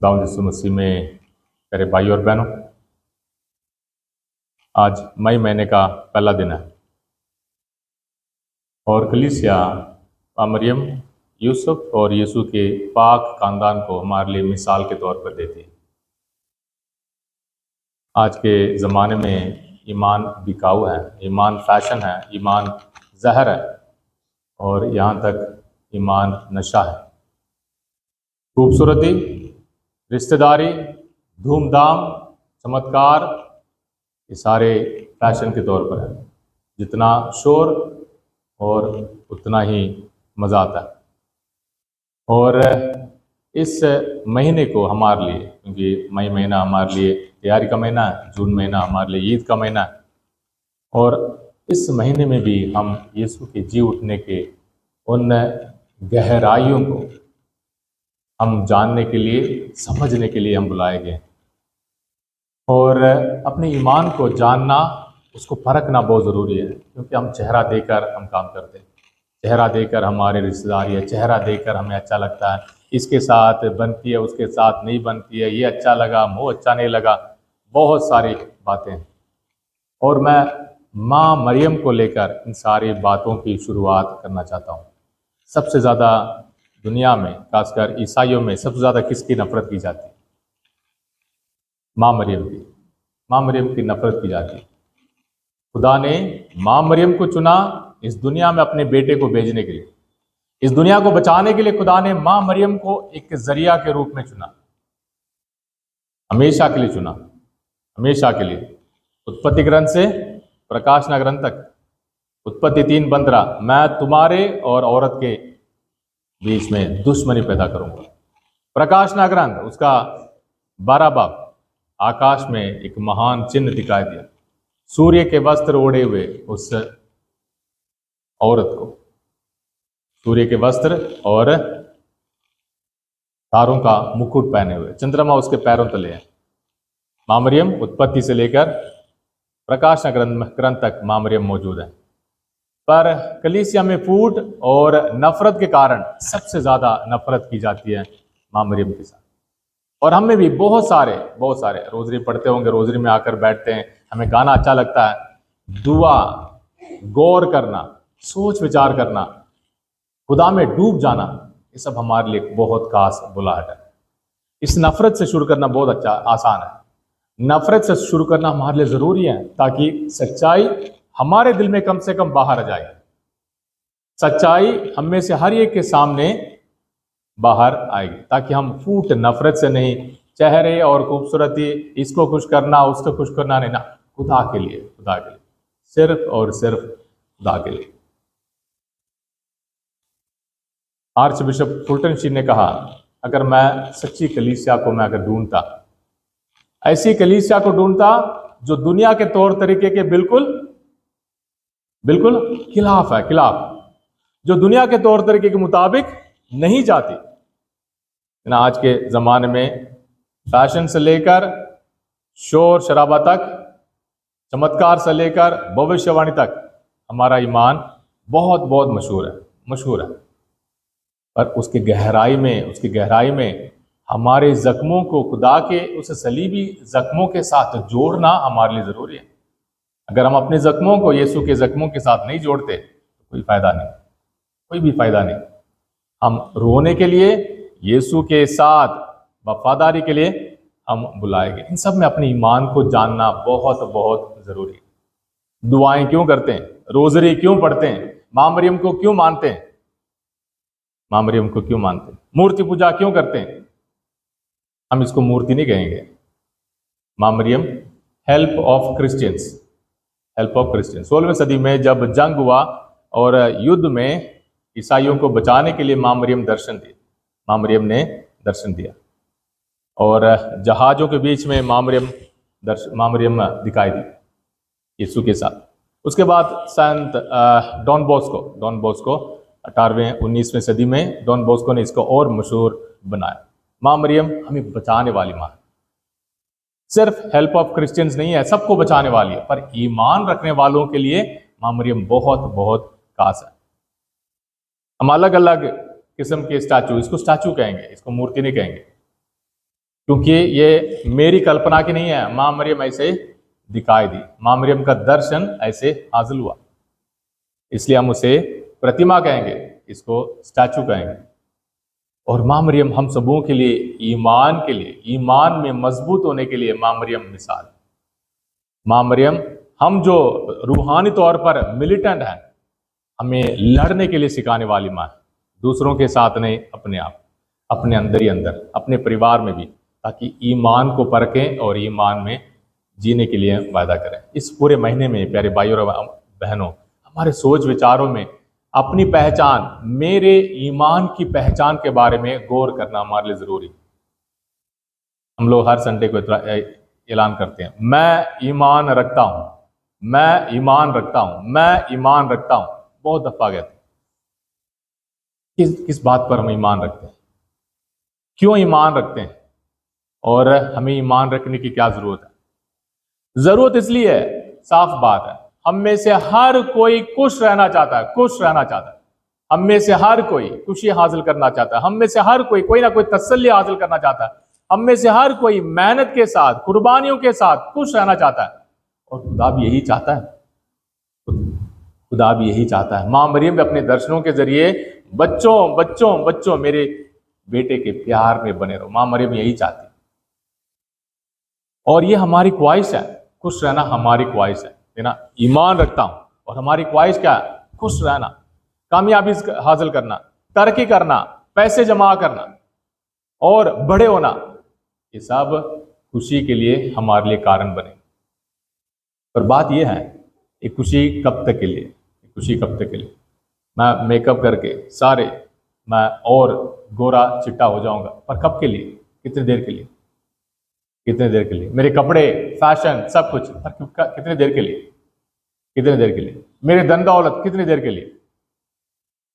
दाऊद यीशु मसीह में प्यारे भाई और बहनों, आज मई महीने का पहला दिन है और कलीसिया मरियम, यूसुफ और यीशु के पाक खानदान को हमारे लिए मिसाल के तौर पर देती है। आज के ज़माने में ईमान बिकाऊ है, ईमान फैशन है, ईमान जहर है और यहाँ तक ईमान नशा है। खूबसूरती, रिश्तेदारी, धूमधाम, चमत्कार, ये सारे फैशन के तौर पर है। जितना शोर और उतना ही मज़ा आता है। और इस महीने को हमारे लिए, क्योंकि मई महीना हमारे लिए तैयारी का महीना है, जून महीना हमारे लिए ईद का महीना है, और इस महीने में भी हम यीशु के जी उठने के उन गहराइयों को हम जानने के लिए, समझने के लिए हम बुलाए गए। और अपने ईमान को जानना, उसको परखना बहुत ज़रूरी है, क्योंकि हम चेहरा देकर हम काम करते हैं। चेहरा देकर हमारे रिश्तेदारी है, चेहरा देकर हमें अच्छा लगता है, इसके साथ बनती है, उसके साथ नहीं बनती है, ये अच्छा लगा, वो अच्छा नहीं लगा, बहुत सारी बातें हैं। और मैं माँ मरियम को लेकर इन सारी बातों की शुरुआत करना चाहता हूँ। सबसे ज़्यादा दुनिया में, खासकर ईसाइयों में, सबसे ज़्यादा किसकी नफरत की जाती है? माँ मरियम की। माँ मरियम की नफरत की जाती है। खुदा ने माँ मरियम को चुना इस दुनिया में अपने बेटे को भेजने के लिए। इस दुनिया को बचाने के लिए खुदा ने माँ मरियम को एक जरिया के रूप में चुना, हमेशा के लिए चुना, हमेशा के लिए। उत्पत्ति ग्रंथ से प्रकाशना ग्रंथ तक, उत्पत्ति 3:15, मैं तुम्हारे और औरत के बीच में दुश्मनी पैदा करूंगा। प्रकाशना ग्रंथ उसका 12 बाब, आकाश में एक महान चिन्ह दिखाई दिया, सूर्य के वस्त्र ओढ़े हुए उस औरत को, सूर्य के वस्त्र और तारों का मुकुट पहने हुए, चंद्रमा उसके पैरों तले है। माँ मरियम उत्पत्ति से लेकर प्रकाशना ग्रंथ तक माँ मरियम मौजूद है। पर कलीसिया में फूट और नफरत के कारण सबसे ज्यादा नफरत की जाती है माँ मरियम के साथ। और हमें भी बहुत सारे रोजरी पढ़ते होंगे, रोजरी में आकर बैठते हैं, हमें गाना अच्छा लगता है, दुआ, गौर करना, सोच विचार करना, खुदा में डूब जाना, ये सब हमारे लिए बहुत खास बुलाहट है। इस नफरत से शुरू करना बहुत अच्छा आसान है। नफरत से शुरू करना हमारे लिए जरूरी है, ताकि सच्चाई हमारे दिल में कम से कम बाहर आ जाए। सच्चाई हम में से हर एक के सामने बाहर आएगी, ताकि हम फूट नफरत से नहीं, चेहरे और खूबसूरती, इसको खुश करना, उसको खुश करना नहीं, ना, खुदा के लिए, खुदा के लिए, सिर्फ और सिर्फ खुदा के लिए। आर्च बिशप फुल्टन शी ने कहा, अगर मैं सच्ची कलीसिया को मैं अगर ढूंढता, ऐसी कलीसिया को ढूंढता जो दुनिया के तौर तरीके के बिल्कुल खिलाफ है, खिलाफ, जो दुनिया के तौर तरीके के मुताबिक नहीं जाती ना। आज के ज़माने में फैशन से लेकर शोर शराबा तक, चमत्कार से लेकर भविष्यवाणी तक, हमारा ईमान बहुत बहुत मशहूर है। पर उसकी गहराई में हमारे जख्मों को खुदा के उस सलीबी जख्मों के साथ जोड़ना हमारे लिए ज़रूरी है। अगर हम अपने जख्मों को यीशु के जख्मों के साथ नहीं जोड़ते तो कोई फायदा नहीं, कोई भी फायदा नहीं। हम रोने के लिए, यीशु के साथ वफादारी के लिए हम बुलाए गए। इन सब में अपने ईमान को जानना बहुत बहुत जरूरी है। दुआएं क्यों करते हैं, रोजरी क्यों पढ़ते हैं, माँ मरियम को क्यों मानते हैं, माँ मरियम को क्यों मानते हैं, मूर्ति पूजा क्यों करते हैं? हम इसको मूर्ति नहीं कहेंगे। माँ मरियम हेल्प ऑफ क्रिश्चियंस, 16वीं सदी में जब जंग हुआ और युद्ध में ईसाइयों को बचाने के लिए माँ मरियम ने दर्शन दिया, और जहाज़ों के बीच में माँ मरियम दिखाई दी यीशु के साथ। उसके बाद संत डॉन बॉस्को 18वें 19वें सदी में डॉन बॉस्को ने इसको और मशहूर बनाया। माँ मरियम हमें बचाने वाली माँ है, सिर्फ हेल्प ऑफ क्रिश्चियंस नहीं है, सबको बचाने वाली है, पर ईमान रखने वालों के लिए माँ मरियम बहुत बहुत खास है। हम अलग अलग किस्म के स्टैचू, इसको स्टैचू कहेंगे, इसको मूर्ति नहीं कहेंगे। क्योंकि ये मेरी कल्पना की नहीं है, मां मरियम ऐसे दिखाई दी, मां मरियम का दर्शन ऐसे हासिल हुआ, इसलिए हम उसे प्रतिमा कहेंगे, इसको स्टैचू कहेंगे। और मां मरियम हम सबों के लिए ईमान के लिए, ईमान में मजबूत होने के लिए मां मरियम मिसाल। मां मरियम हम जो रूहानी तौर पर मिलिटेंट हैं, हमें लड़ने के लिए सिखाने वाली मां है, दूसरों के साथ नहीं, अपने आप, अपने अंदर ही अंदर, अपने परिवार में भी, ताकि ईमान को परखें और ईमान में जीने के लिए वायदा करें। इस पूरे महीने में प्यारे भाइयों और बहनों, हमारे सोच विचारों में अपनी पहचान, मेरे ईमान की पहचान के बारे में गौर करना हमारे लिए जरूरी। हम लोग हर संडे को ऐलान करते हैं, मैं ईमान रखता हूं, मैं ईमान रखता हूं, मैं ईमान रखता हूं, बहुत दफा कहते हैं। किस बात पर हम ईमान रखते हैं, क्यों ईमान रखते हैं, और हमें ईमान रखने की क्या जरूरत है? जरूरत इसलिए है, साफ बात है, हम में से हर कोई खुश रहना चाहता है, खुश रहना चाहता है, हम में से हर कोई खुशी हासिल करना चाहता है, हम में से हर कोई ना कोई तसल्ली हासिल करना चाहता है, हम में से हर कोई मेहनत के साथ, कुर्बानियों के साथ खुश रहना चाहता है। और खुदा भी यही चाहता है, खुदा भी यही चाहता है। मां मरियम अपने दर्शनों के जरिए बच्चों बच्चों बच्चों मेरे बेटे के प्यार में बने रहो, मां मरियम यही चाहती है। और ये हमारी ख्वाहिश है, खुश रहना हमारी ख्वाहिश है ना। ईमान रखता हूं, और हमारी ख्वाहिश क्या है? खुश रहना, कामयाबी हासिल करना, तरक्की करना, पैसे जमा करना और बड़े होना, ये सब खुशी के लिए हमारे लिए कारण बने। पर बात यह है, ये खुशी कब तक के लिए, खुशी कब तक के लिए? मैं मेकअप करके सारे मैं और गोरा चिट्टा हो जाऊंगा, पर कब के लिए? कितनी देर के लिए? कितने देर के लिए? मेरे कपड़े, फैशन, सब कुछ, पर कितने देर के लिए? कितने देर के लिए? मेरे धन दौलत, कितनी देर के लिए?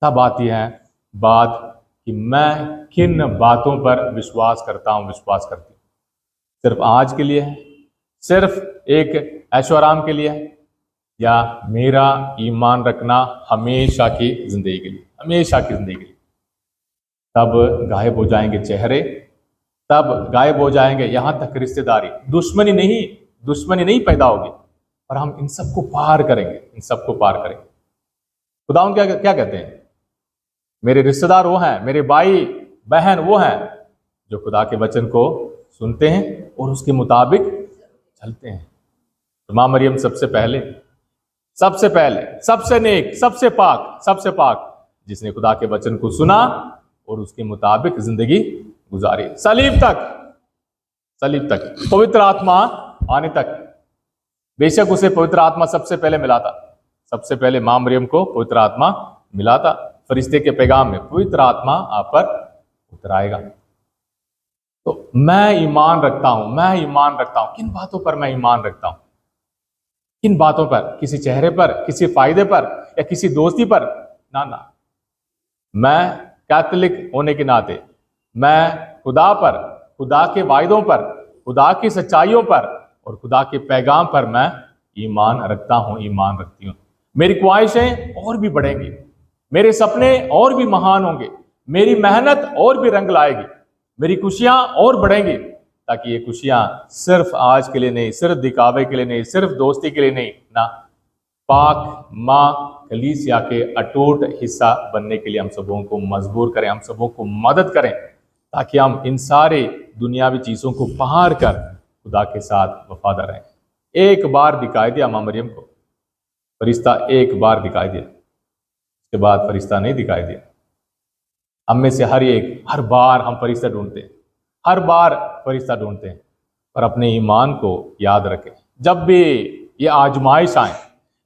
तब आती है बात कि मैं किन बातों पर विश्वास करता हूं, विश्वास करती हूं। सिर्फ आज के लिए है, सिर्फ एक ऐशो आराम के लिए है, या मेरा ईमान रखना हमेशा की जिंदगी के लिए, हमेशा की जिंदगी के लिए? तब गायब हो जाएंगे चेहरे, तब गायब हो जाएंगे यहां तक रिश्तेदारी, दुश्मनी नहीं पैदा होगी, और हम इन सबको पार करेंगे, इन सबको पार करेंगे। खुदावंद क्या कहते हैं? मेरे रिश्तेदार वो हैं, मेरे भाई बहन वो हैं जो खुदा के वचन को सुनते हैं और उसके मुताबिक चलते हैं। तो मां मरियम सबसे पहले, सबसे नेक, सबसे पाक, जिसने खुदा के वचन को सुना और उसके मुताबिक जिंदगी गुजारी, सलीब तक, पवित्र आत्मा आने तक। बेशक उसे पवित्र आत्मा सबसे पहले मिला था, सबसे पहले मां मरियम को पवित्र आत्मा मिला था, फरिश्ते के पैगाम में, पवित्र आत्मा आप पर उतर आएगा। तो मैं ईमान रखता हूं, किन बातों पर मैं ईमान रखता हूं? किन बातों पर? किसी चेहरे पर, किसी फायदे पर, या किसी दोस्ती पर? ना, मैं कैथोलिक होने के नाते मैं खुदा पर, खुदा के वायदों पर, खुदा की सच्चाइयों पर और खुदा के पैगाम पर मैं ईमान रखता हूं, ईमान रखती हूं। मेरी ख्वाहिशें और भी बढ़ेंगी, मेरे सपने और भी महान होंगे, मेरी मेहनत और भी रंग लाएगी, मेरी खुशियां और बढ़ेंगी, ताकि ये खुशियां सिर्फ आज के लिए नहीं, सिर्फ दिखावे के लिए नहीं, सिर्फ दोस्ती के लिए नहीं, ना, पाक मां कलीसिया के अटूट हिस्सा बनने के लिए हम सबों को मजबूर करें, हम सबों को मदद करें, ताकि हम इन सारे दुनियावी चीजों को पार कर खुदा के साथ वफादार रहें। एक बार दिखाई दिया मां मरियम को फरिश्ता, एक बार दिखाई दिया, उसके बाद फरिश्ता नहीं दिखाई दिया। हम में से हर बार हम फरिश्ता ढूंढते हैं, हर बार फरिश्ता ढूंढते हैं, पर अपने ईमान को याद रखें। जब भी ये आजमाइश आए,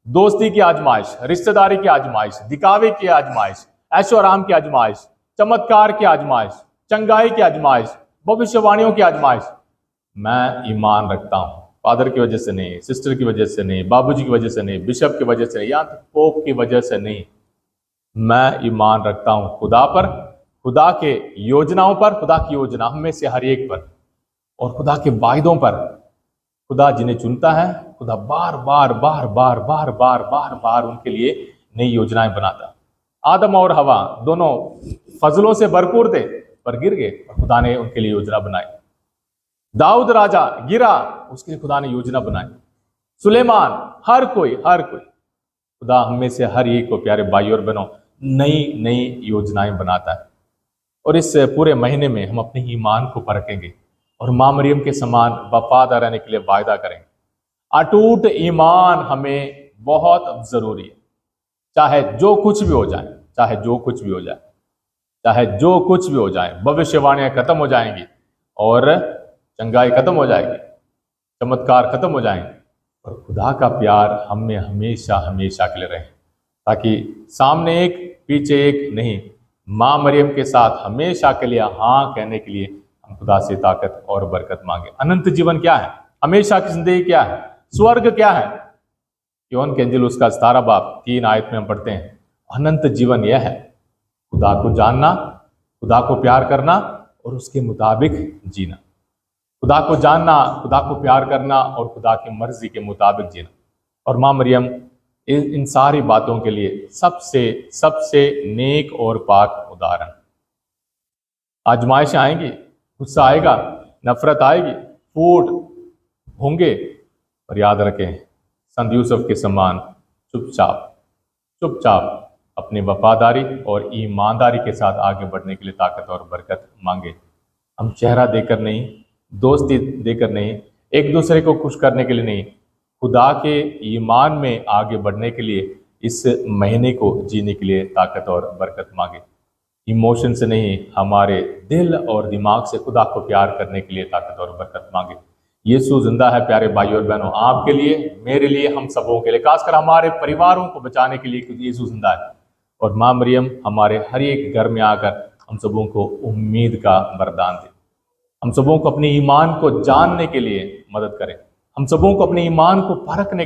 दोस्ती की आजमाइश, रिश्तेदारी की आजमाइश, दिखावे की आजमाइश, ऐशो आराम की आजमाइश, चमत्कार की आजमाइश, चंगाई की आजमाइश, भविष्यवाणियों की आजमाइश, मैं ईमान रखता हूं। फादर की वजह से नहीं, सिस्टर की वजह से नहीं, बाबूजी की वजह से नहीं, बिशप की वजह से नहीं, या पोप की वजह से नहीं, मैं ईमान रखता हूं खुदा पर, खुदा के योजनाओं पर, खुदा की योजना हम में से हर एक पर, और खुदा के वायदों पर। खुदा जिन्हें चुनता है, खुदा बार बार उनके लिए नई योजनाएं बनाता। आदम और हवा दोनों फजलों से भरपूर थे, पर गिर गए, और खुदा ने उनके लिए योजना बनाई। दाऊद राजा गिरा, उसके लिए खुदा ने योजना बनाई। सुलेमान, हर कोई खुदा हम में से हर एक को प्यारे भाई और बहनों नई नई योजनाएं बनाता है। और इस पूरे महीने में हम अपने ईमान को परखेंगे और मां मरियम के समान वफादार रहने के लिए वायदा करेंगे। अटूट ईमान हमें बहुत जरूरी है, चाहे जो कुछ भी हो जाए, चाहे जो कुछ भी हो जाए, चाहे जो कुछ भी हो जाए। भविष्यवाणियां खत्म हो जाएंगी और चंगाई खत्म हो जाएगी, चमत्कार खत्म हो जाएंगे, और खुदा का प्यार हम में हमेशा हमेशा के लिए रहे, ताकि सामने एक पीछे एक नहीं, मां मरियम के साथ हमेशा के लिए हाँ कहने के लिए हम खुदा से ताकत और बरकत मांगे। अनंत जीवन क्या है? हमेशा की जिंदगी क्या है? स्वर्ग क्या है? योहन के इंजील उसका 17 बाब 3 आयत में हम पढ़ते हैं, अनंत जीवन यह है खुदा को जानना, खुदा को प्यार करना और उसके मुताबिक जीना। खुदा को जानना, खुदा को प्यार करना और खुदा की मर्जी के मुताबिक जीना। और मां मरियम इन सारी बातों के लिए सबसे सबसे नेक और पाक उदाहरण। आजमाइश आएंगी, गुस्सा आएगा, नफरत आएगी, फूट होंगे, और याद रखें संत यूसुफ के समान चुपचाप अपनी वफादारी और ईमानदारी के साथ आगे बढ़ने के लिए ताकत और बरकत मांगे। हम चेहरा देकर नहीं, दोस्ती देकर नहीं, एक दूसरे को खुश करने के लिए नहीं, खुदा के ईमान में आगे बढ़ने के लिए इस महीने को जीने के लिए ताकत और बरकत मांगे। इमोशन से नहीं, हमारे दिल और दिमाग से खुदा को प्यार करने के लिए ताकत और बरकत मांगे। यीशु जिंदा है प्यारे भाई और बहनों, आपके लिए, मेरे लिए, हम सबों के लिए, खासकर हमारे परिवारों को बचाने के लिए, क्योंकि यीशु जिंदा है। और मां मरियम हमारे हर एक घर में आकर हम सबों को उम्मीद का वरदान दे। हम सबों को अपने ईमान को जानने के लिए मदद करें, हम सबों को अपने ईमान को परखने